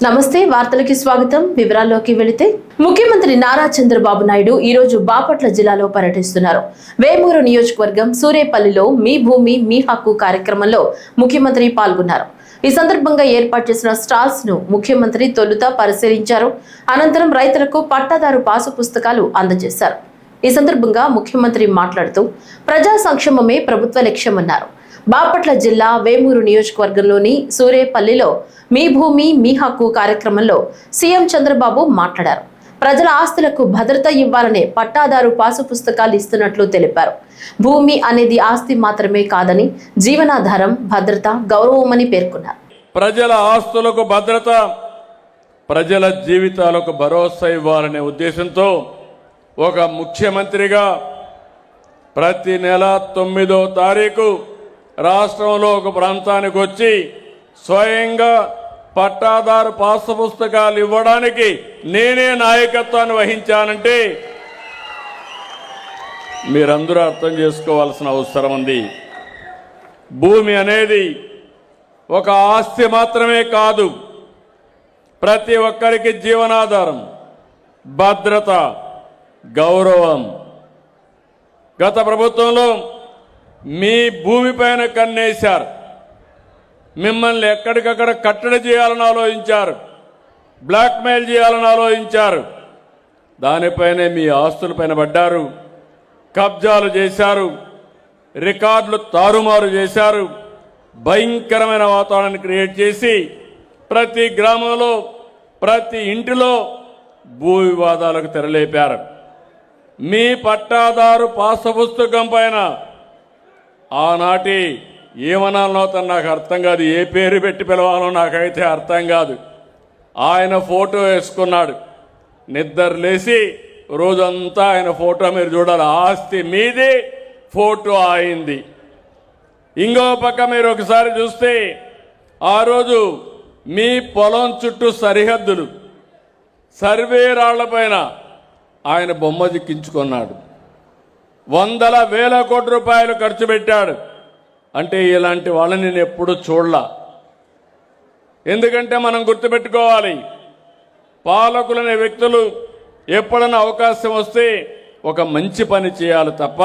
నమస్తే వార్తలకి స్వాగతం. వివరాల్లోకి వెళితే ముఖ్యమంత్రి నారా చంద్రబాబు నాయుడు ఈ రోజు బాపట్ల జిల్లాలో పర్యటిస్తున్నారు. వేమూరు నియోజకవర్గం సూరేపల్లిలో మీ భూమి మీ హక్కు కార్యక్రమంలో ముఖ్యమంత్రి పాల్గొన్నారు. ఈ సందర్భంగా ఏర్పాటు చేసిన స్టాల్స్ ను ముఖ్యమంత్రి తొలుత పరిశీలించారు. అనంతరం రైతులకు పట్టాదారు పాసు పుస్తకాలు అందజేశారు. ఈ సందర్భంగా ముఖ్యమంత్రి మాట్లాడుతూ ప్రజా సంక్షేమమే ప్రభుత్వ లక్ష్యమన్నారు. బాపట్ల జిల్లా వేమూరు నియోజకవర్గంలోని సూరేపల్లిలో మీ భూమి మీ హక్కు కార్యక్రమంలో సీఎం చంద్రబాబు మాట్లాడారు. ప్రజల ఆస్తులకు భద్రత ఇవ్వాలనే పట్టాదారు పాసు పుస్తకాలు ఇస్తున్నట్లు తెలిపారు. భూమి అనేది ఆస్తి మాత్రమే కాదని జీవనాధారం, భద్రత, గౌరవమని పేర్కొన్నారు. ప్రజల ఆస్తులకు భద్రత, ప్రజల జీవితాలకు భరోసా ఇవ్వాలనే ఉద్దేశంతో ఒక ముఖ్యమంత్రిగా ప్రతి నెల 9వ తారీఖు రాష్ట్రంలో ఒక ప్రాంతానికి వచ్చి స్వయంగా పట్టాదారు పాసు పుస్తకాలు ఇవ్వడానికి నేనే నాయకత్వాన్ని వహించానంటే మీరందరూ అర్థం చేసుకోవాల్సిన అవసరం ఉంది. భూమి అనేది ఒక ఆస్తి మాత్రమే కాదు, ప్రతి ఒక్కరికి జీవనాధారం, భద్రత, గౌరవం. గత ప్రభుత్వంలో మీ భూమిపైన కన్నేశారు. మిమ్మల్ని ఎక్కడికక్కడ కట్టడి చేయాలని ఆలోచించారు, బ్లాక్మెయిల్ చేయాలని ఆలోచించారు. దానిపైనే మీ ఆస్తులపైన పడ్డారు, కబ్జాలు చేశారు, రికార్డులు తారుమారు చేశారు. భయంకరమైన వాతావరణాన్ని క్రియేట్ చేసి ప్రతి గ్రామంలో, ప్రతి ఇంటిలో భూ వివాదాలకు తెరలేపారు. మీ పట్టాదారు పాసు పుస్తకం పైన ఆనాటి ఏమనాలనో తను నాకు అర్థం కాదు, ఏ పేరు పెట్టి పిలవాలో నాకైతే అర్థం కాదు. ఆయన ఫోటో వేసుకున్నాడు. నిద్ర లేచి రోజంతా ఆయన ఫోటో మీరు చూడాలి. ఆస్తి మీది, ఫోటో అయింది. ఇంకో పక్క మీరు ఒకసారి చూస్తే ఆ రోజు మీ పొలం చుట్టూ సరిహద్దులు, సర్వే రాళ్లపైన ఆయన బొమ్మ జిక్కించుకున్నాడు. వందల వేల కోట్ల రూపాయలు ఖర్చు పెట్టాడు. అంటే ఇలాంటి వాళ్ళని నేను ఎప్పుడు చూడలా. ఎందుకంటే మనం గుర్తుపెట్టుకోవాలి, పాలకులనే వ్యక్తులు ఎప్పుడైనా అవకాశం వస్తే ఒక మంచి పని చేయాలి తప్ప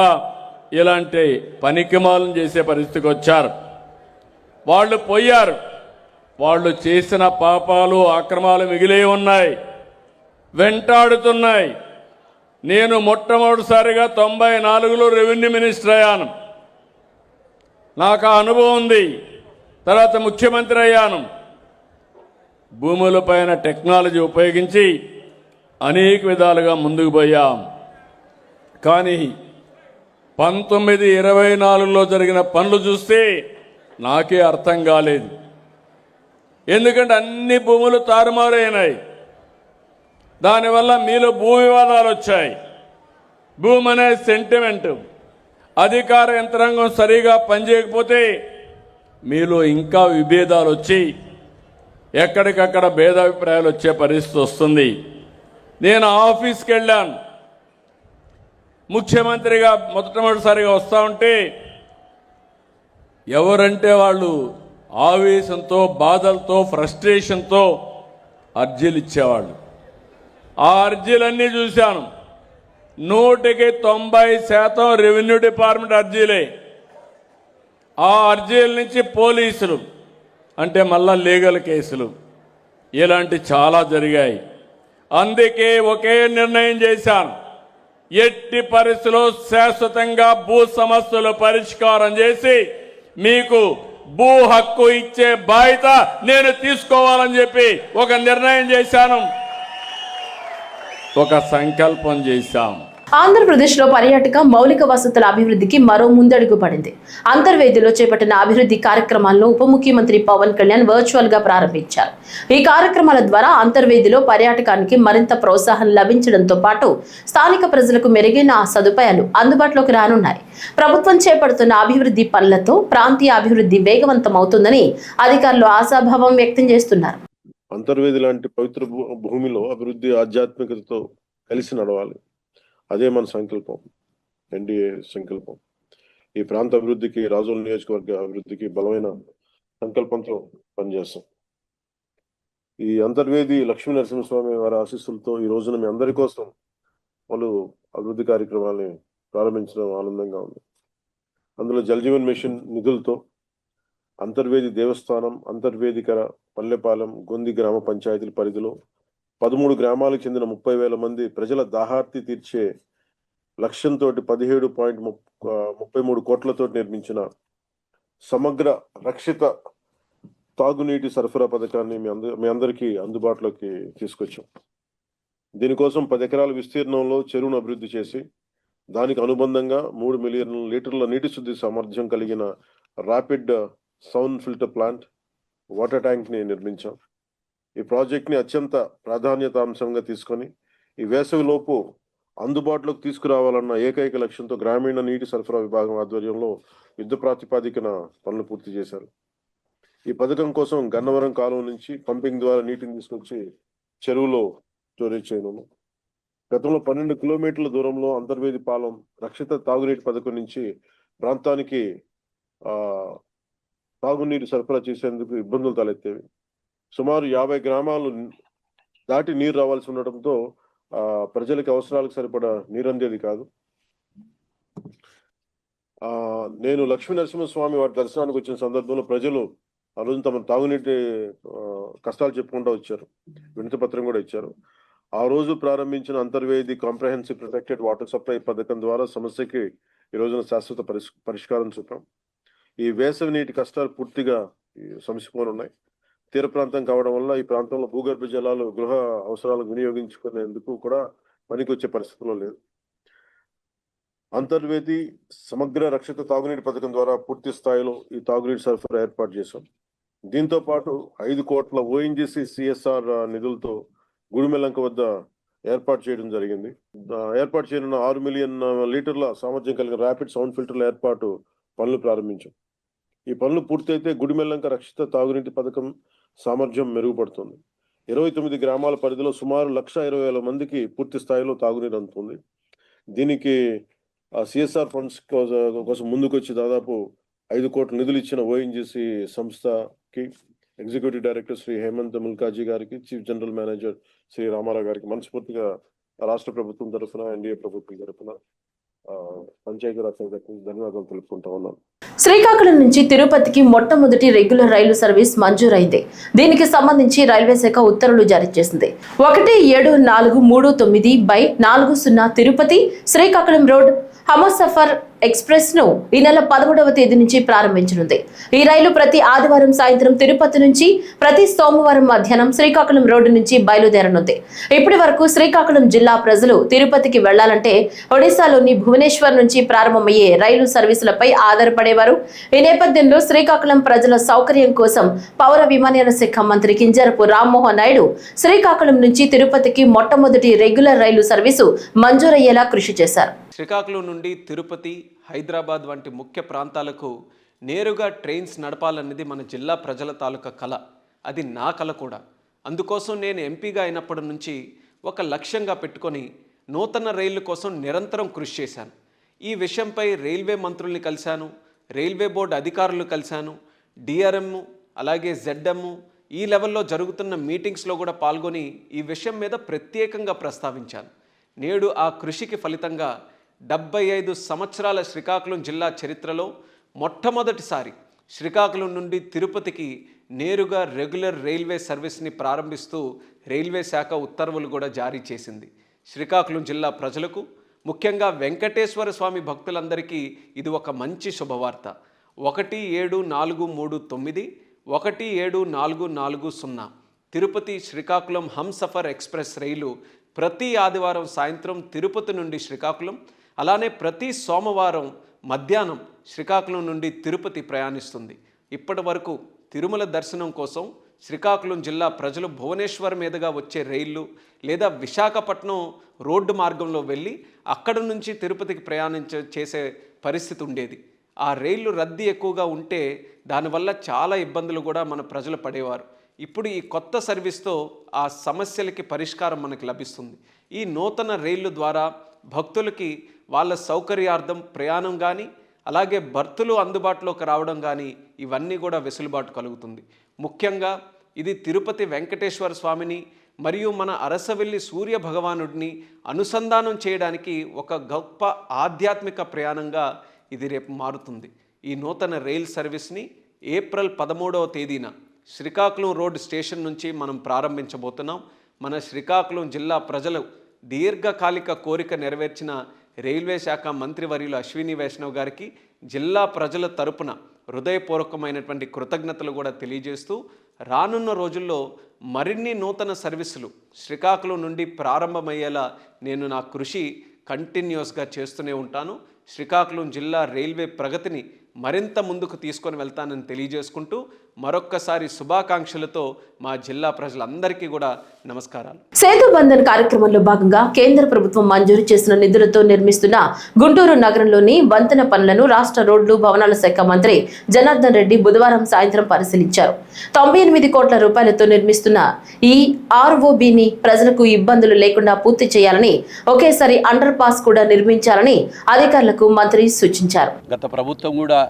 ఇలాంటి పనికిమాలను చేసే పరిస్థితికి వచ్చారు. వాళ్ళు పోయారు. వాళ్ళు చేసిన పాపాలు, అక్రమాలు మిగిలే ఉన్నాయి, వెంటాడుతున్నాయి. నేను మొట్టమొదటిసారిగా 94లో రెవెన్యూ మినిస్టర్ అయ్యాను. నాకు ఆ అనుభవం ఉంది. తర్వాత ముఖ్యమంత్రి అయ్యాను. భూములపైన టెక్నాలజీ ఉపయోగించి అనేక విధాలుగా ముందుకు పోయాం. కానీ 1924లో జరిగిన పనులు చూస్తే నాకే అర్థం కాలేదు. ఎందుకంటే అన్ని భూములు తారుమారైనాయి. దానివల్ల మీలో భూ వివాదాలు వచ్చాయి. భూమి అనే సెంటిమెంట్, అధికార యంత్రాంగం సరిగా పనిచేయకపోతే మీలో ఇంకా విభేదాలు వచ్చి ఎక్కడికక్కడ భేదాభిప్రాయాలు వచ్చే పరిస్థితి వస్తుంది. నేను ఆఫీస్కి వెళ్ళాను. ముఖ్యమంత్రిగా మొట్టమొదటిసారిగా వస్తూ ఉంటే ఎవరంటే వాళ్ళు ఆవేశంతో, బాధలతో, ఫ్రస్ట్రేషన్తో అర్జీలు ఇచ్చేవాళ్ళు. ఆ అర్జీలన్నీ చూశాను. 100కి 90% రెవెన్యూ డిపార్ట్మెంట్ అర్జీలే. ఆ అర్జీల నుంచి పోలీసులు అంటే మళ్ళా లీగల్ కేసులు, ఇలాంటి చాలా జరిగాయి. అందుకే ఒకే నిర్ణయం చేశాను, ఎట్టి పరిస్థితుల్లో శాశ్వతంగా భూ సమస్యలు పరిష్కారం చేసి మీకు భూ హక్కు ఇచ్చే బాధ్యత నేను తీసుకోవాలని చెప్పి ఒక నిర్ణయం చేశాను, ఒక సంకల్పం చేశాం. ఆంధ్రప్రదేశ్ లో పర్యాటక మౌలిక వసతుల అభివృద్ధికి మరో ముందడుగు పడింది. అంతర్వేదిలో చేపట్టిన అభివృద్ధి కార్యక్రమాలను ఉప ముఖ్యమంత్రి పవన్ కళ్యాణ్ వర్చువల్ గా ప్రారంభించారు. ఈ కార్యక్రమాల ద్వారా అంతర్వేదిలో పర్యాటకానికి మరింత ప్రోత్సాహం లభించడంతో పాటు స్థానిక ప్రజలకు మెరుగైన సదుపాయాలు అందుబాటులోకి రానున్నాయి. ప్రభుత్వం చేపడుతున్న అభివృద్ధి పనులతో ప్రాంతీయ అభివృద్ధి వేగవంతమవుతుందని అధికారులు ఆశాభావం వ్యక్తం చేస్తున్నారు. అంతర్వేది లాంటి పవిత్ర భూమిలో అభివృద్ధి ఆధ్యాత్మికతతో కలిసి నడవాలి. అదే మన సంకల్పం, ఎన్డీఏ సంకల్పం. ఈ ప్రాంత అభివృద్ధికి, రాజోలు నియోజకవర్గ అభివృద్ధికి బలమైన సంకల్పంతో పనిచేస్తాం. ఈ అంతర్వేది లక్ష్మీ నరసింహస్వామి వారి ఆశీస్సులతో ఈ రోజున మీ అందరి కోసం వాళ్ళు అభివృద్ధి కార్యక్రమాన్ని ప్రారంభించడం ఆనందంగా ఉంది. అందులో జలజీవన్ మిషన్ నిధులతో అంతర్వేది దేవస్థానం, అంతర్వేదికర, పల్లెపాలెం, గొంది గ్రామ పంచాయతీల పరిధిలో 13 గ్రామాలకు చెందిన 30,000 మంది ప్రజల దాహార్తి తీర్చే లక్ష్యంతో 17.33 కోట్లతో నిర్మించిన సమగ్ర రక్షిత తాగునీటి సరఫరా పథకాన్ని మీ అందరికీ అందుబాటులోకి తీసుకొచ్చాం. దీనికోసం 10 ఎకరాల విస్తీర్ణంలో చెరువును అభివృద్ధి చేసి దానికి అనుబంధంగా 3 మిలియన్ లీటర్ల నీటి శుద్ధి సామర్థ్యం కలిగిన rapid sound filter plant, water tank ని నిర్మించాం. ఈ ప్రాజెక్ట్ ని అత్యంత ప్రాధాన్యత అంశంగా తీసుకొని ఈ వేసవిలోపు అందుబాటులోకి తీసుకురావాలన్న ఏకైక లక్ష్యంతో గ్రామీణ నీటి సరఫరా విభాగం ఆధ్వర్యంలో యుద్ధ ప్రాతిపాదికన పనులు పూర్తి చేశారు. ఈ పథకం కోసం గన్నవరం కాలువ నుంచి పంపింగ్ ద్వారా నీటిని తీసుకొచ్చి చెరువులో స్టోరేజ్ చేయను. గతంలో 12 కిలోమీటర్ల దూరంలో అంతర్వేది పాలెం రక్షిత తాగునీటి పథకం నుంచి ప్రాంతానికి తాగునీరు సరఫరా చేసేందుకు ఇబ్బందులు తలెత్తేవి. సుమారు 50 గ్రామాలు దాటి నీరు రావాల్సి ఉండటంతో ప్రజలకి అవసరాలకు సరిపడా నీరు అందేది కాదు. నేను లక్ష్మీ నరసింహస్వామి వారి దర్శనానికి వచ్చిన సందర్భంలో ప్రజలు ఆ రోజు తమ తాగునీటి కష్టాలు చెప్పుకుంటూ వచ్చారు, వినతి పత్రం కూడా ఇచ్చారు. ఆ రోజు ప్రారంభించిన Antarvedi comprehensive protected water supply పథకం ద్వారా సమస్యకి ఈ రోజున శాశ్వత పరిష్కారం చూపాం. ఈ వేసవి నీటి కష్టాలు పూర్తిగా సమసిపోనున్నాయి. తీర ప్రాంతం కావడం వల్ల ఈ ప్రాంతంలో భూగర్భ జలాలు గృహ అవసరాలకు వినియోగించుకునేందుకు కూడా పనికొచ్చే పరిస్థితుల్లో లేదు. అంతర్వేది సమగ్ర రక్షిత తాగునీటి పథకం ద్వారా పూర్తి స్థాయిలో ఈ తాగునీటి సరఫరా ఏర్పాటు చేశాం. దీంతో పాటు 5 కోట్ల ONGC CSR నిధులతో గుడిమెల్లంక వద్ద ఏర్పాటు చేయడం జరిగింది. ఏర్పాటు చేయనున్న 6 మిలియన్ లీటర్ల సామర్థ్యం కలిగిన ర్యాపిడ్ సౌండ్ ఫిల్టర్ల ఏర్పాటు పనులు ప్రారంభించాం. ఈ పనులు పూర్తయితే గుడిమెల్లంక రక్షిత తాగునీటి పథకం సామర్థ్యం మెరుగుపడుతుంది. 29 గ్రామాల పరిధిలో సుమారు 1,20,000 మందికి పూర్తి స్థాయిలో తాగునీరు అందుతుంది. దీనికి CSR ఫండ్స్ కోసం ముందుకొచ్చి దాదాపు 5 కోట్ల నిధులు ఇచ్చిన ONGC సంస్థకి ఎగ్జిక్యూటివ్ డైరెక్టర్ శ్రీ హేమంత్ ముల్కాజీ గారికి, chief general manager Shri Ramarao గారికి మనస్ఫూర్తిగా రాష్ట్ర ప్రభుత్వం తరఫున, NDA ప్రభుత్వం తరఫున పంచాయతీరాజ్ శాఖ ధన్యవాదాలు తెలుపుకుంటా ఉన్నాను. శ్రీకాకుళం నుంచి తిరుపతికి మొట్టమొదటి రెగ్యులర్ రైలు సర్వీస్ మంజూరైంది. దీనికి సంబంధించి రైల్వే శాఖ ఉత్తర్వులు జారీ చేసింది. 1743/40 తిరుపతి శ్రీకాకుళం రోడ్ హమసఫర్ ఎక్స్ప్రెస్ ను ఈ నెల 13వ తేదీ నుంచి ప్రారంభించనుంది. ఈ రైలు ప్రతి ఆదివారం సాయంత్రం తిరుపతి నుంచి, ప్రతి సోమవారం మధ్యాహ్నం శ్రీకాకుళం రోడ్డు నుంచి బయలుదేరనుంది. ఇప్పటి వరకు శ్రీకాకుళం జిల్లా ప్రజలు తిరుపతికి వెళ్లాలంటే ఒడిశాలోని భువనేశ్వర్ నుంచి ప్రారంభమయ్యే రైలు సర్వీసులపై ఆధారపడేవారు. ఈ నేపథ్యంలో శ్రీకాకుళం ప్రజల సౌకర్యం కోసం పౌర విమానయాన శాఖ మంత్రి కింజరపు రామ్మోహన్ నాయుడు శ్రీకాకుళం నుంచి తిరుపతికి మొట్టమొదటి రెగ్యులర్ రైలు సర్వీసు మంజూరయ్యేలా కృషి చేశారు. శ్రీకాకుళం నుండి తిరుపతి, హైదరాబాద్ వంటి ముఖ్య ప్రాంతాలకు నేరుగా ట్రైన్స్ నడపాలన్నది మన జిల్లా ప్రజల తాలూకా కళ. అది నా కళ కూడా. అందుకోసం నేను ఎంపీగా అయినప్పటి నుంచి ఒక లక్ష్యంగా పెట్టుకొని నూతన రైళ్ల కోసం నిరంతరం కృషి చేశాను. ఈ విషయంపై రైల్వే మంత్రుల్ని కలిశాను, రైల్వే బోర్డు అధికారులు కలిశాను, DRM అలాగే ZM ఈ లెవెల్లో జరుగుతున్న మీటింగ్స్లో కూడా పాల్గొని ఈ విషయం మీద ప్రత్యేకంగా ప్రస్తావించాను. నేడు ఆ కృషికి ఫలితంగా 75 సంవత్సరాల శ్రీకాకుళం జిల్లా చరిత్రలో మొట్టమొదటిసారి శ్రీకాకుళం నుండి తిరుపతికి నేరుగా రెగ్యులర్ రైల్వే సర్వీస్ని ప్రారంభిస్తూ రైల్వే శాఖ ఉత్తర్వులు కూడా జారీ చేసింది. శ్రీకాకుళం జిల్లా ప్రజలకు, ముఖ్యంగా వెంకటేశ్వర స్వామి భక్తులందరికీ ఇది ఒక మంచి శుభవార్త. 1743/9 17440 తిరుపతి శ్రీకాకుళం హంసఫర్ ఎక్స్ప్రెస్ రైలు ప్రతి ఆదివారం సాయంత్రం తిరుపతి నుండి శ్రీకాకుళం, అలానే ప్రతి సోమవారం మధ్యాహ్నం శ్రీకాకుళం నుండి తిరుపతి ప్రయాణిస్తుంది. ఇప్పటి వరకు తిరుమల దర్శనం కోసం శ్రీకాకుళం జిల్లా ప్రజలు భువనేశ్వర్ మీదుగా వచ్చే రైళ్లు లేదా విశాఖపట్నం రోడ్డు మార్గంలో వెళ్ళి అక్కడ నుంచి తిరుపతికి చేసే పరిస్థితి ఉండేది. ఆ రైళ్లు రద్దీ ఎక్కువగా ఉంటే దానివల్ల చాలా ఇబ్బందులు కూడా మన ప్రజలు పడేవారు. ఇప్పుడు ఈ కొత్త సర్వీస్తో ఆ సమస్యలకి పరిష్కారం మనకు లభిస్తుంది. ఈ నూతన రైళ్లు ద్వారా భక్తులకి వాళ్ళ సౌకర్యార్థం ప్రయాణం కానీ, అలాగే బర్తులు అందుబాటులోకి రావడం కానీ ఇవన్నీ కూడా వెసులుబాటు కలుగుతుంది. ముఖ్యంగా ఇది తిరుపతి వెంకటేశ్వర స్వామిని మరియు మన అరసవెల్లి సూర్య భగవానుడిని అనుసంధానం చేయడానికి ఒక గొప్ప ఆధ్యాత్మిక ప్రయాణంగా ఇది రేపు మారుతుంది. ఈ నూతన రైల్ సర్వీస్ని ఏప్రిల్ 13వ తేదీన శ్రీకాకుళం రోడ్ స్టేషన్ నుంచి మనం ప్రారంభించబోతున్నాం. మన శ్రీకాకుళం జిల్లా ప్రజలు దీర్ఘకాలిక కోరిక నెరవేర్చిన రైల్వే శాఖ మంత్రివర్యులు అశ్విని వైష్ణవ్ గారికి జిల్లా ప్రజల తరపున హృదయపూర్వకమైనటువంటి కృతజ్ఞతలు కూడా తెలియజేస్తూ రానున్న రోజుల్లో మరిన్ని నూతన సర్వీసులు శ్రీకాకుళం నుండి ప్రారంభమయ్యేలా నేను నా కృషి కంటిన్యూస్గా చేస్తూనే ఉంటాను. శ్రీకాకుళం జిల్లా రైల్వే ప్రగతిని మరింత ముందుకు తీసుకొని వెళ్తానని తెలియజేసుకుంటూ మరొక్కసారి శుభాకాంక్షలతో మా జిల్లా ప్రజలందరికీ కూడా నమస్కారాలు. సేతు బంధన్ కార్యక్రమంలో భాగంగా కేంద్ర ప్రభుత్వం మంజూరు చేసిన నిధులతో నిర్మిస్తున్న గుంటూరు నగరంలోని వంతెన పనులను రాష్ట్ర రోడ్లు భవనాల శాఖ మంత్రి జనార్దన్ రెడ్డి బుధవారం సాయంత్రం పరిశీలించారు. 98 కోట్ల రూపాయలతో నిర్మిస్తున్న ఈ ఆర్ఓబిని ప్రజలకు ఇబ్బందులు లేకుండా పూర్తి చేయాలని, ఒకేసారి అండర్ పాస్ కూడా నిర్మించాలని అధికారులకు మంత్రి సూచించారు. గత ప్రభుత్వం కూడా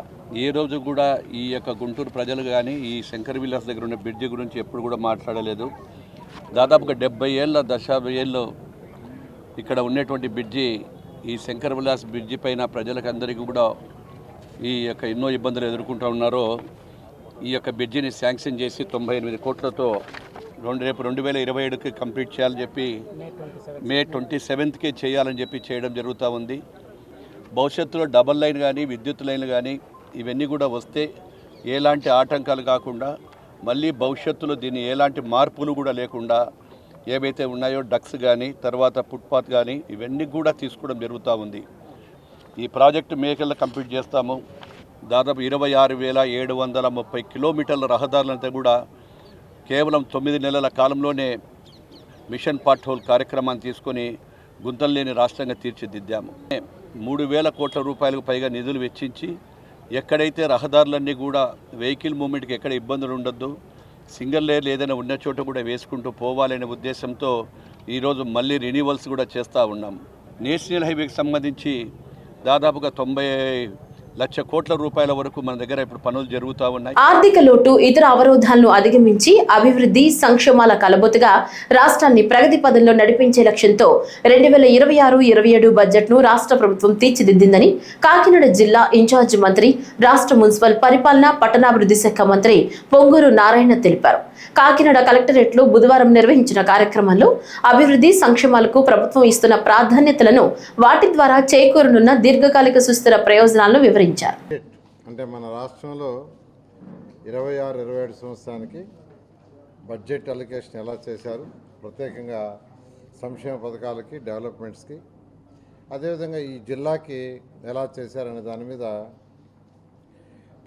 ఏ రోజు కూడా ఈ యొక్క గుంటూరు ప్రజలు కానీ ఈ శంకర్ విలాస్ దగ్గర ఉన్న బ్రిడ్జి గురించి ఎప్పుడు కూడా మాట్లాడలేదు. దాదాపుగా 70 ఏళ్ళ దశాబ్ద ఏళ్ళు ఇక్కడ ఉన్నటువంటి బ్రిడ్జి, ఈ శంకర్ విలాస్ బ్రిడ్జి పైన ప్రజలకు అందరికీ కూడా ఈ యొక్క ఎన్నో ఇబ్బందులు ఎదుర్కొంటూ ఉన్నారో ఈ యొక్క బ్రిడ్జిని శాంక్షన్ చేసి 98 కోట్లతో రేపు 2027కి కంప్లీట్ చేయాలని చెప్పి మే 27కే చేయాలని చెప్పి చేయడం జరుగుతూ ఉంది. భవిష్యత్తులో డబల్ లైన్ కానీ విద్యుత్ లైన్లు కానీ ఇవన్నీ కూడా వస్తే ఎలాంటి ఆటంకాలు కాకుండా మళ్ళీ భవిష్యత్తులో దీన్ని ఎలాంటి మార్పులు కూడా లేకుండా ఏవైతే ఉన్నాయో డక్స్ కానీ తర్వాత ఫుట్పాత్ కానీ ఇవన్నీ కూడా తీసుకోవడం జరుగుతూ ఉంది. ఈ ప్రాజెక్టు మేకల్లో కంప్లీట్ చేస్తాము. దాదాపు 26,730 కిలోమీటర్ల రహదారులంతా కూడా కేవలం 9 నెలల కాలంలోనే మిషన్ పార్ట్ హోల్ కార్యక్రమాన్ని తీసుకొని గుంతలు లేని రాష్ట్రంగా తీర్చిదిద్దాము. 3,000 కోట్ల రూపాయలకు పైగా నిధులు వెచ్చించి ఎక్కడైతే రహదారులన్నీ కూడా వెహికల్ మూవ్మెంట్కి ఎక్కడ ఇబ్బందులు ఉండొద్దు, సింగిల్ లేయర్లు ఏదైనా ఉన్న చోట కూడా వేసుకుంటూ పోవాలనే ఉద్దేశంతో ఈరోజు మళ్ళీ రెన్యూవల్స్ కూడా చేస్తూ ఉన్నాం. నేషనల్ హైవేకి సంబంధించి దాదాపుగా 90 లక్ష కోట్ల రూపాయల వరకు మన దగ్గర ఇప్పుడు పనులు జరుగుతూ ఉన్నాయి. ఆర్థిక లోటు, ఇతర అవరోధాలను అధిగమించి అభివృద్ధి సంక్షేమాల కలబోతుగా రాష్ట్రాన్ని ప్రగతి పదంలో నడిపించే లక్ష్యంతో 2026-27 బడ్జెట్ను రాష్ట్ర ప్రభుత్వం తీర్చిదిద్దిందని కాకినాడ జిల్లా ఇన్ఛార్జ్ మంత్రి, రాష్ట్ర మున్సిపల్ పరిపాలన పట్టణాభివృద్ధి శాఖ మంత్రి పొంగూరు నారాయణ తెలిపారు. కాకినాడ కలెక్టరేట్లో బుధవారం నిర్వహించిన కార్యక్రమంలో అభివృద్ధి సంక్షేమాలకు ప్రభుత్వం ఇస్తున్న ప్రాధాన్యతలను, వాటి ద్వారా చేకూరనున్న దీర్ఘకాలిక సుస్థిర ప్రయోజనాలను వివరించారు. అంటే మన రాష్ట్రంలో 26-27 సంవత్సరానికి బడ్జెట్ అలొకేషన్ ఎలా చేశారు, ప్రత్యేకంగా సంక్షేమ పథకాలకి, డెవలప్మెంట్స్కి, అదేవిధంగా ఈ జిల్లాకి ఎలా చేశారనే దాని మీద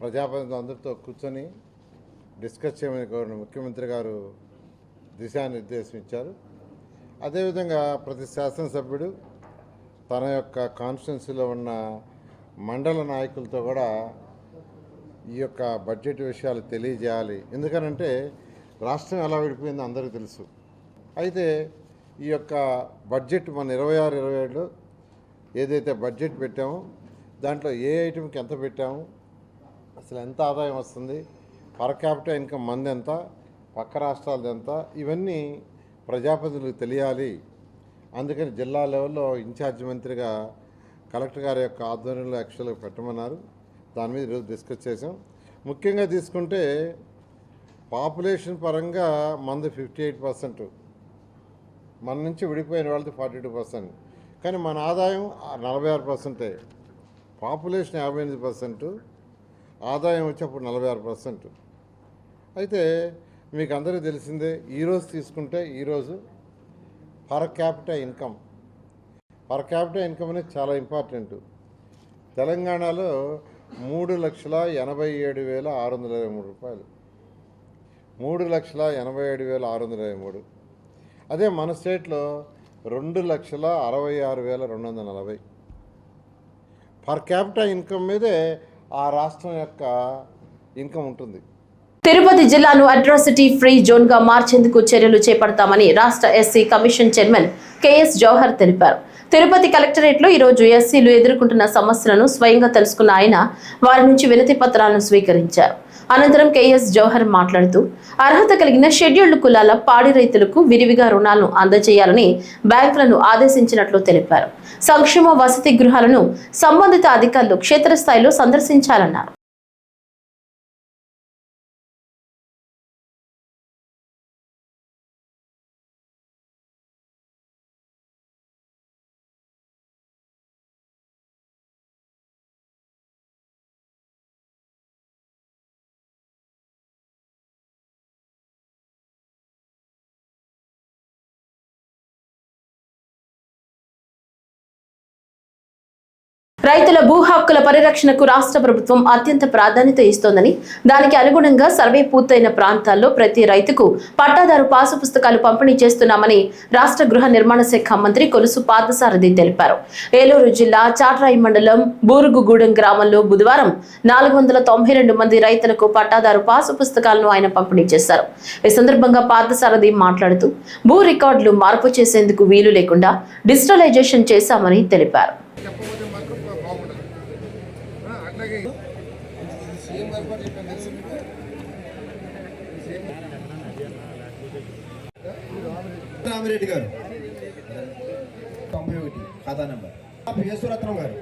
ప్రజాప్రతినిధులు అందరితో కూర్చొని డిస్కస్ చేయమని కోరిన ముఖ్యమంత్రి గారు దిశానిర్దేశం ఇచ్చారు. అదేవిధంగా ప్రతి శాసనసభ్యుడు తన యొక్క కాన్స్టిట్యున్సీలో ఉన్న మండల నాయకులతో కూడా ఈ యొక్క బడ్జెట్ విషయాలు తెలియజేయాలి. ఎందుకనంటే రాష్ట్రం ఎలా విడిపోయిందో అందరికీ తెలుసు. అయితే ఈ యొక్క బడ్జెట్ మన 26-27లో ఏదైతే బడ్జెట్ పెట్టామో దాంట్లో ఏ ఐటెంకి ఎంత పెట్టాము, అసలు ఎంత ఆదాయం వస్తుంది, పర్ క్యాపిటల్ ఇన్కమ్ మంది ఎంత, పక్క రాష్ట్రాలది ఎంత, ఇవన్నీ ప్రజాప్రతినిధులకు తెలియాలి. అందుకని జిల్లా లెవెల్లో ఇన్ఛార్జ్ మంత్రిగా కలెక్టర్ గారి యొక్క ఆధ్వర్యంలో యాక్చువల్గా పెట్టమన్నారు. దాని మీద ఈరోజు డిస్కస్ చేసాం. ముఖ్యంగా తీసుకుంటే పాపులేషన్ పరంగా మనది 58%, మన నుంచి విడిపోయిన వాళ్ళది 42%, కానీ మన ఆదాయం 46%. పాపులేషన్ 58%, ఆదాయం వచ్చి అప్పుడు 46%. అయితే మీకు అందరికీ తెలిసిందే, ఈరోజు తీసుకుంటే ఈరోజు పర్ క్యాపిటల్ ఇన్కమ్ అనేది చాలా ఇంపార్టెంట్. తెలంగాణలో 3,87,623 రూపాయలు, 3,87,623. అదే మన స్టేట్లో 2,66,240 పర్ క్యాపిటల్ ఇన్కమ్ మీదే ఆ రాష్ట్రం యొక్క ఇన్కమ్ ఉంటుంది. తిరుపతి జిల్లాను అట్రాసిటీ ఫ్రీ జోన్ గా మార్చేందుకు చర్యలు చేపడతామని రాష్ట్ర SC commission chairman K S Jawahar తెలిపారు. తిరుపతి కలెక్టరేట్లో ఈరోజు ఎస్సీలు ఎదుర్కొంటున్న సమస్యలను స్వయంగా తెలుసుకున్న ఆయన వారి నుంచి వినతి పత్రాలను స్వీకరించారు. అనంతరం కేఎస్ జవహర్ మాట్లాడుతూ అర్హత కలిగిన షెడ్యూల్డ్ కులాల పాడి రైతులకు విరివిగా రుణాలను అందజేయాలని బ్యాంకులను ఆదేశించినట్లు తెలిపారు. సంక్షేమ వసతి గృహాలను సంబంధిత అధికారులు క్షేత్రస్థాయిలో సందర్శించాలన్నారు. రైతుల భూ హక్కుల పరిరక్షణకు రాష్ట్ర ప్రభుత్వం అత్యంత ప్రాధాన్యత ఇస్తోందని, దానికి అనుగుణంగా సర్వే పూర్తయిన ప్రాంతాల్లో ప్రతి రైతుకు పట్టాదారు పాసు పుస్తకాలు పంపిణీ చేస్తున్నామని రాష్ట్ర గృహ నిర్మాణ శాఖ మంత్రి కొలుసు పార్థసారథి తెలిపారు. ఏలూరు జిల్లా చాట్రాయి మండలం బూరుగుగూడెం గ్రామంలో బుధవారం 492 మంది రైతులకు పట్టాదారు పాసు పుస్తకాలను ఆయన పంపిణీ చేశారు. ఈ సందర్భంగా పార్థసారథి మాట్లాడుతూ భూ రికార్డులు మార్పు చేసేందుకు వీలు లేకుండా డిజిటలైజేషన్ చేశామని తెలిపారు. రామిరెడ్డి గారు 91 ఖాతా నంబర్ యేసురత్నం గారు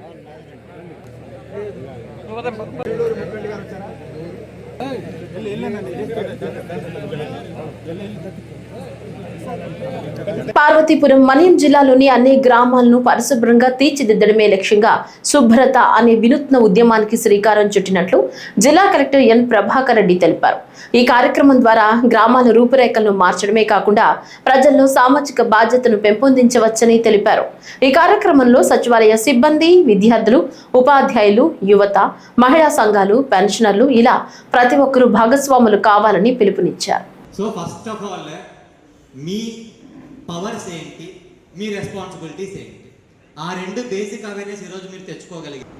పార్వతీపురం మన్యం జిల్లాలోని అన్ని గ్రామాలను పరిశుభ్రంగా తీర్చిదిద్దడమే లక్ష్యంగా శుభ్రత అనే వినూత్న ఉద్యమానికి శ్రీకారం చుట్టినట్లు జిల్లా కలెక్టర్ ఎన్ ప్రభాకర్ రెడ్డి తెలిపారు. ఈ కార్యక్రమం ద్వారా గ్రామాల రూపురేఖలను మార్చడమే కాకుండా ప్రజల్లో సామాజిక బాధ్యతను పెంపొందించవచ్చని తెలిపారు. ఈ కార్యక్రమంలో సచివాలయ సిబ్బంది, విద్యార్థులు, ఉపాధ్యాయులు, యువత, మహిళా సంఘాలు, పెన్షనర్లు ఇలా ప్రతి ఒక్కరూ భాగస్వాములు కావాలని పిలుపునిచ్చారు. So first of all me powers ఏంటి, మీ రెస్పాన్సిబిలిటీస్ ఏంటి, ఆ రెండు బేసిక్ అవేర్నెస్ ఈరోజు మీరు తెచ్చుకోగలిగారు.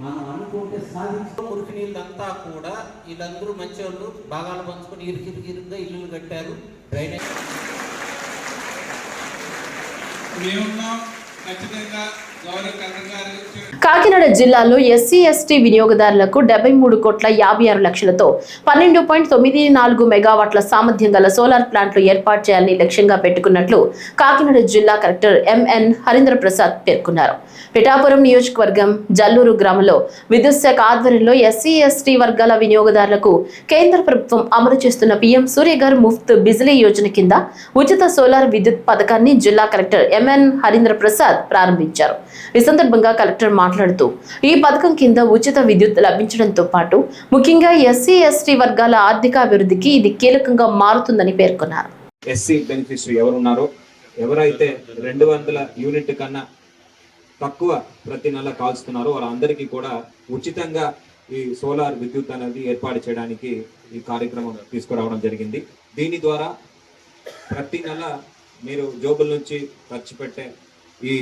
మనం అనుకుంటే సాధించిన మురికి నీళ్ళంతా కూడా వీళ్ళందరూ మంచివాళ్ళు భాగాలు పంచుకొని ఇరుకిరుగా ఇల్లులు కట్టారు. డ్రైనేజ్ కాకినాడ జిల్లాలో ఎస్సీ ఎస్టీ వినియోగదారులకు 73,56,00,000తో 12.94 మెగావాట్ల సామర్థ్యం గల సోలార్ ప్లాంట్లు ఏర్పాటు చేయాలని లక్ష్యంగా పెట్టుకున్నట్లు కాకినాడ జిల్లా కలెక్టర్ ఎంఎన్ హరీంద్ర ప్రసాద్ పేర్కొన్నారు. పిఠాపురం నియోజకవర్గం జల్లూరు గ్రామంలో విద్యుత్ శాఖ ఆధ్వర్యంలో ఎస్సీ ఎస్టీ వర్గాల వినియోగదారులకు కేంద్ర ప్రభుత్వం అమలు చేస్తున్న పీఎం సూర్యఘర్ ముఫ్త్ బిజిలీ యోజన కింద ఉచిత సోలార్ విద్యుత్ పథకాన్ని జిల్లా కలెక్టర్ ఎంఎన్ హరీంద్ర ప్రసాద్ ప్రారంభించారు. ఈ సందర్భంగా కలెక్టర్ మాట్లాడుతూ ఈ పథకం కింద ఉచిత విద్యుత్ లభించడంతో పాటు ముఖ్యంగా ఎస్సీ ఎస్టీ వర్గాల ఆర్థిక అభివృద్ధికి ఇది కీలకంగా మారుతుందని పేర్కొన్నారు. ఎస్సీ బెనిఫిషరీ ఎవరున్నారో, ఎవరైతే 200 యూనిట్ కన్నా తక్కువ ప్రతి నెల కాల్స్తున్నారో వాళ్ళందరికీ కూడా ఉచితంగా ఈ సోలార్ విద్యుత్ అనేది ఏర్పాటు చేయడానికి ఈ కార్యక్రమం తీసుకురావడం జరిగింది. దీని ద్వారా ప్రతి నెల మీరు జోబుల నుంచి ఖర్చు పెట్టే ఈ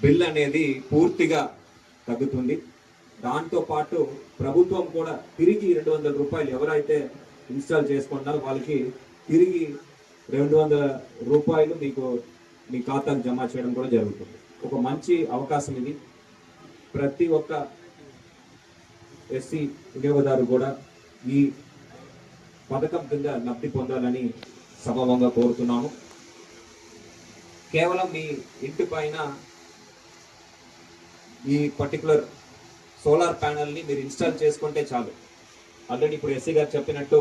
బిల్ అనేది పూర్తిగా తగ్గుతుంది. దాంతో పాటు ప్రభుత్వం కూడా తిరిగి 200 రూపాయలు ఎవరైతే ఇన్స్టాల్ చేసుకున్నారో వాళ్ళకి తిరిగి 200 రూపాయలు మీకు మీ ఖాతాకు జమ చేయడం కూడా జరుగుతుంది. ఒక మంచి అవకాశం ఇది. ప్రతి ఒక్క ఎస్సీ వినియోగదారు కూడా ఈ పథకం కింద లబ్ధి పొందాలని సభావంగా కోరుతున్నాము. కేవలం మీ ఇంటి పైన ఈ పర్టికులర్ సోలార్ ప్యానల్ని మీరు ఇన్స్టాల్ చేసుకుంటే చాలు. ఆల్రెడీ ఇప్పుడు ఎస్సీ గారు చెప్పినట్టు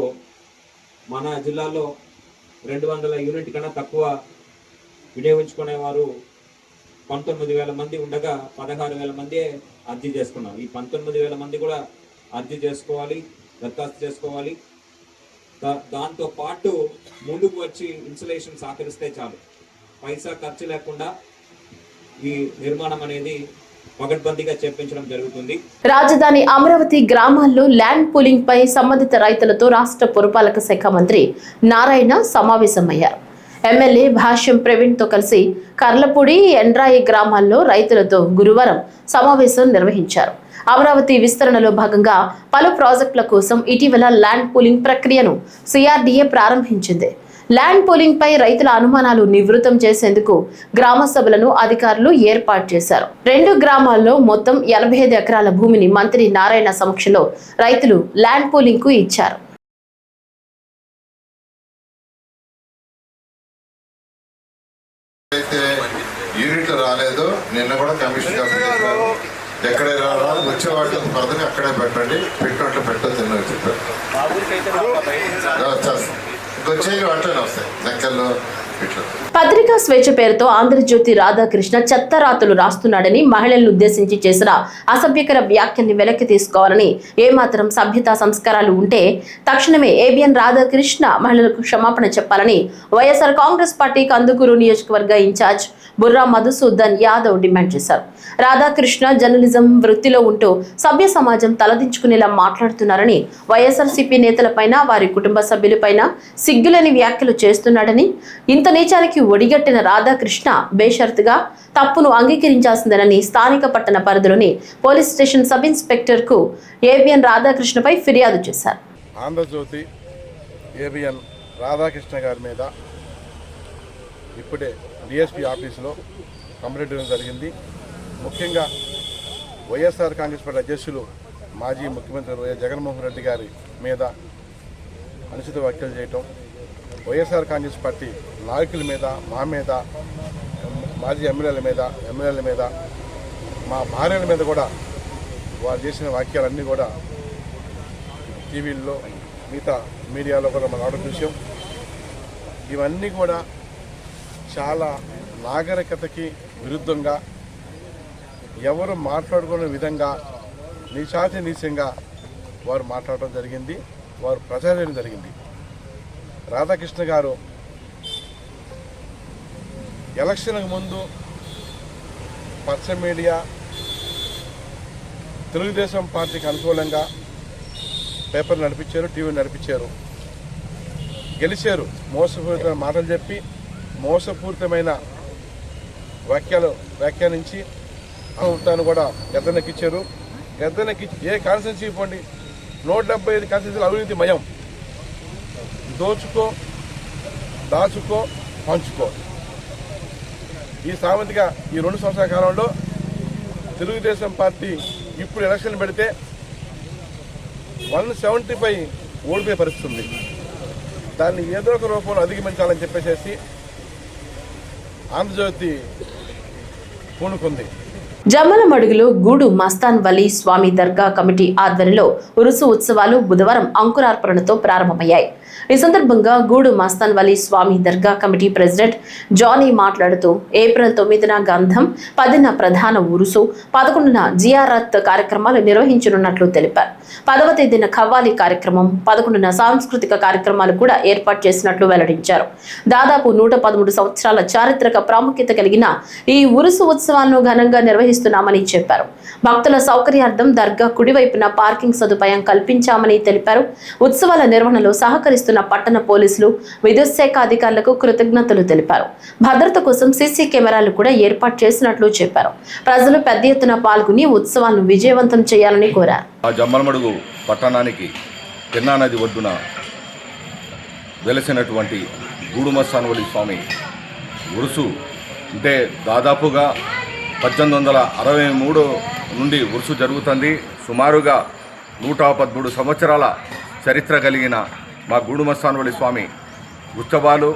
మన జిల్లాలో 200 యూనిట్ కన్నా తక్కువ వినియోగించుకునేవారు 19,000 మంది ఉండగా 16,000 మంది అర్జీ చేసుకున్నారు. ఈ 19,000 మంది కూడా అర్జీ చేసుకోవాలి, దరఖాస్తు చేసుకోవాలి. దాంతో పాటు ముందుకు వచ్చి ఇన్సులేషన్ సహకరిస్తే చాలు. పైసా ఖర్చు లేకుండా ఈ నిర్మాణం అనేది పగడ్బందీగా చేపించడం జరుగుతుంది. రాజధాని అమరావతి గ్రామాల్లో ల్యాండ్ పూలింగ్ పై సంబంధిత రైతులతో రాష్ట్ర పురపాలక శాఖ మంత్రి నారాయణ సమావేశమయ్యారు. ఎమ్మెల్యే భాష్యం ప్రవీణ్ తో కలిసి కర్లపూడి, ఎండ్రాయి గ్రామాల్లో రైతులతో గురువారం సమావేశం నిర్వహించారు. అమరావతి విస్తరణలో భాగంగా పలు ప్రాజెక్టుల కోసం ఇటీవల ల్యాండ్ పూలింగ్ ప్రక్రియను సిఆర్డీఏ ప్రారంభించింది. ల్యాండ్ పూలింగ్ పై రైతుల అనుమానాలు నివృత్తం చేసేందుకు గ్రామ సభలను అధికారులు ఏర్పాటు చేశారు. 2 గ్రామాల్లో మొత్తం 85 ఎకరాల భూమిని మంత్రి నారాయణ సమక్షంలో రైతులు ల్యాండ్ పూలింగ్ కు ఇచ్చారు. యూనిట్లు రాలేదు, నిన్న కూడా కమిషన్ ఎక్కడే రావాలి వచ్చే వాటికి పడదని అక్కడే పెట్టండి, పెట్టినట్లు పెట్టొద్దు చెప్పారు. ఇంకొచ్చే వాటిలోనే వస్తాయి లెక్కల్లో. పత్రికా స్వేచ్ఛ పేరుతో ఆంధ్రజ్యోతి రాధాకృష్ణ చెత్తరాతలు రాస్తున్నాడని మహిళలను ఉద్దేశించి చేసిన అసభ్యకర వ్యాఖ్యల్ని వెనక్కి తీసుకోవాలని, ఏమాత్రం సభ్యతా సంస్కారాలు ఉంటే తక్షణమే ఏబిఎన్ రాధాకృష్ణ మహిళలకు క్షమాపణ చెప్పాలని వైఎస్ఆర్ కాంగ్రెస్ పార్టీ కందుకూరు నియోజకవర్గ ఇన్ఛార్జ్ బుర్రా మధుసూదన్ యాదవ్ డిమాండ్ చేశారు. రాధాకృష్ణ జర్నలిజం వృత్తిలో ఉంటూ సభ్య సమాజం తలదించుకునేలా మాట్లాడుతున్నారని, వైఎస్ఆర్సీపీ నేతలపైన వారి కుటుంబ సభ్యులపైన సిగ్గులేని వ్యాఖ్యలు చేస్తున్నాడని, ఇంత నీచానికి ఒడిగట్టిన రాధాకృష్ణ బేషరతుగా తప్పును అంగీకరించాల్సిందేనని స్థానిక పట్టణ పరిధిలోని పోలీస్ స్టేషన్ సబ్ ఇన్స్పెక్టర్ కు ఏబిఎన్ రాధాకృష్ణపై ఫిర్యాదు చేశారు. ఆంధ్రజ్యోతి ఏబిఎన్ రాధాకృష్ణ గారి మీద ఇప్పుడే డిఎస్పీ ఆఫీసులో కంప్లైంట్ ఇవ్వడం జరిగింది. ముఖ్యంగా వైఎస్ఆర్ కాంగ్రెస్ పార్టీ అధ్యక్షులు మాజీ ముఖ్యమంత్రి వైఎస్ జగన్మోహన్ రెడ్డి గారి మీద అనుచిత వ్యాఖ్యలు చేయటం, వైఎస్ఆర్ కాంగ్రెస్ పార్టీ నాయకుల మీద, మా మీద, మాజీ ఎమ్మెల్యేల మీద, మా భార్యల మీద కూడా వారు చేసిన వాక్యాలన్నీ కూడా టీవీల్లో మిగతా మీడియాలో కూడా మనం రావడం చూసాం. ఇవన్నీ కూడా చాలా నాగరికతకి విరుద్ధంగా, ఎవరు మాట్లాడుకునే విధంగా నీచాతి నీచంగా వారు మాట్లాడటం జరిగింది, వారు ప్రచారం జరిగింది. రాధాకృష్ణ గారు ఎలక్షన్కు ముందు పచ్చ మీడియా, తెలుగుదేశం పార్టీకి అనుకూలంగా పేపర్ నడిపించారు, టీవీ నడిపించారు, గెలిచారు. మోసపూరితమైన మాటలు చెప్పి మోసపూరితమైన వ్యాఖ్యానించి ప్రభుత్వాన్ని కూడా గద్దెనెక్కించారు. గద్దెనెక్కించి ఏ కాన్స్టిట్యున్సీ పోండి 175 కాన్స్టిట్యున్సీలు అవినీతి మయం. దోచుకో, దాచుకో, పంచుకో. ఈ సామెతగా ఈ 2 సంవత్సరాల కాలంలో తెలుగుదేశం పార్టీ ఇప్పుడు ఎలక్షన్ పెడితే 175 ఓడిపోయే పరిస్థితి ఉంది. దాన్ని ఏదో ఒక రూపంలో అధిగమించాలని చెప్పేసి ఆంధ్రజ్యోతి పూనుకుంది. జమ్మలమడుగులో గూడు మస్తాన్ వలీ స్వామి దర్గా కమిటీ ఆధ్వర్యంలో ఉరుసు ఉత్సవాలు బుధవారం అంకురార్పణతో ప్రారంభమయ్యాయి. ఈ సందర్భంగా గూడు మస్తాన్ వలీ స్వామి దర్గా కమిటీ ప్రెసిడెంట్ జానీ మాట్లాడుతూ ఏప్రిల్ 9న గంధం, 10న ప్రధాన ఉరుసు, 11న జియారత్ కార్యక్రమాలు నిర్వహించనున్నట్లు తెలిపారు. 10వ తేదీన ఖవ్వాలి కార్యక్రమం, 11న సాంస్కృతిక కార్యక్రమాలు కూడా ఏర్పాటు చేసినట్లు వెల్లడించారు. దాదాపు 113 సంవత్సరాల చారిత్రక ప్రాముఖ్యత కలిగిన ఈ ఉరుసు ఉత్సవాలను ఘనంగా నిర్వహిస్తున్నామని చెప్పారు. భక్తుల సౌకర్యార్థం దర్గా కుడివైపున పార్కింగ్ సదుపాయం కల్పించామని తెలిపారు. ఉత్సవాల నిర్వహణలో సహకరిస్తున్న పట్టణ పోలీసులు, విద్యుత్ శాఖ అధికారులకు కృతజ్ఞతలు తెలిపారు. భద్రత కోసం సీసీ కెమెరాలు కూడా ఏర్పాటు చేసినట్లు చెప్పారు. ప్రజలు పెద్ద ఎత్తున పాల్గొని ఉత్సవాలను విజయవంతం చేయాలని కోరారు. జమ్మలమడుగు పట్టణానికి పెన్నా నది ఒడ్డున వెలసినటువంటి గూడు మస్తాన్ వలీ స్వామి ఉరుసు అంటే దాదాపుగా 1863 నుండి ఉరుసు జరుగుతుంది. సుమారుగా 113 సంవత్సరాల చరిత్ర కలిగిన మా గూడు మస్తాన్ వలీ స్వామి ఉత్సవాలు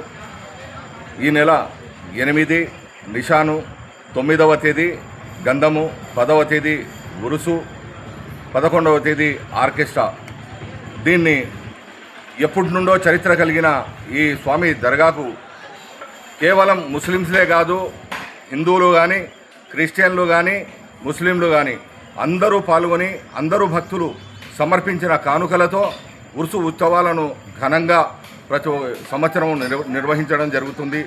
ఈ నెల 8 నిషాను, 9వ తేదీ గంధము, 10వ తేదీ ఉరుసు, 11వ తేదీ ఆర్కెస్ట్రా. దీన్ని ఎప్పటి నుండో చరిత్ర కలిగిన ఈ స్వామి దర్గాకు కేవలం ముస్లిమ్స్లే కాదు, హిందువులు కానీ, క్రిస్టియన్లు కానీ, ముస్లింలు కానీ అందరూ పాల్గొని అందరూ భక్తులు సమర్పించిన కానుకలతో ఉరుసు ఉత్సవాలను ఘనంగా ప్రతి సంవత్సరం నిర్వహించడం జరుగుతుంది.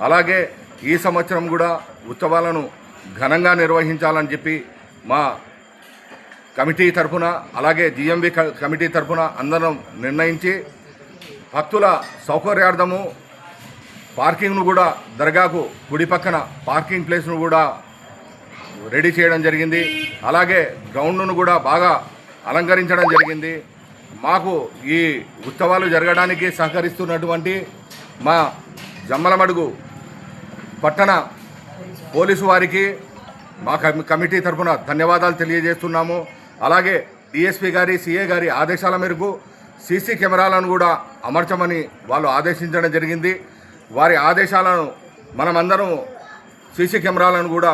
అలాగే ఈ సంవత్సరం కూడా ఉత్సవాలను ఘనంగా నిర్వహించాలని చెప్పి మా కమిటీ తరఫున, అలాగే జిఎంవి కమిటీ తరఫున అందరం నిర్ణయించి భక్తుల సౌకర్యార్థము పార్కింగ్ను కూడా దర్గాకు కుడి పక్కన పార్కింగ్ ప్లేస్ను కూడా రెడీ చేయడం జరిగింది. అలాగే గ్రౌండ్ను కూడా బాగా అలంకరించడం జరిగింది. మాకు ఈ ఉత్సవాలు జరగడానికి సహకరిస్తున్నటువంటి మా జమ్మలమడుగు పట్టణ పోలీసు వారికి మా కమిటీ తరఫున ధన్యవాదాలు తెలియజేస్తున్నాము. అలాగే డిఎస్పీ గారి సిఏ గారి ఆదేశాల మేరకు సీసీ కెమెరాలను కూడా అమర్చమని వాళ్ళు ఆదేశించడం జరిగింది. వారి ఆదేశాలను మనమందరం సీసీ కెమెరాలను కూడా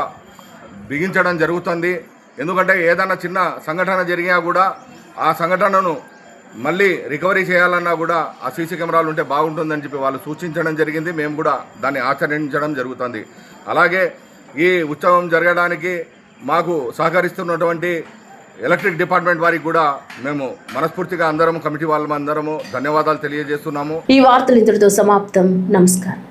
బిగించడం జరుగుతుంది. ఎందుకంటే ఏదైనా చిన్న సంఘటన జరిగినా కూడా ఆ సంఘటనను మళ్ళీ రికవరీ చేయాలన్నా కూడా ఆ సీసీ కెమెరాలు ఉంటే బాగుంటుందని చెప్పి వాళ్ళు సూచించడం జరిగింది. మేము కూడా దాన్ని ఆచరించడం జరుగుతుంది. అలాగే ఈ ఉత్సవం జరగడానికి మాకు సహకరిస్తున్నటువంటి ఎలక్ట్రిక్ డిపార్ట్మెంట్ వారికి కూడా మేము మనస్ఫూర్తిగా అందరము కమిటీ వాళ్ళమందరము ధన్యవాదాలు తెలియజేస్తున్నాము. ఈ వార్తలు ఇంతటితో సమాప్తం. నమస్కారం.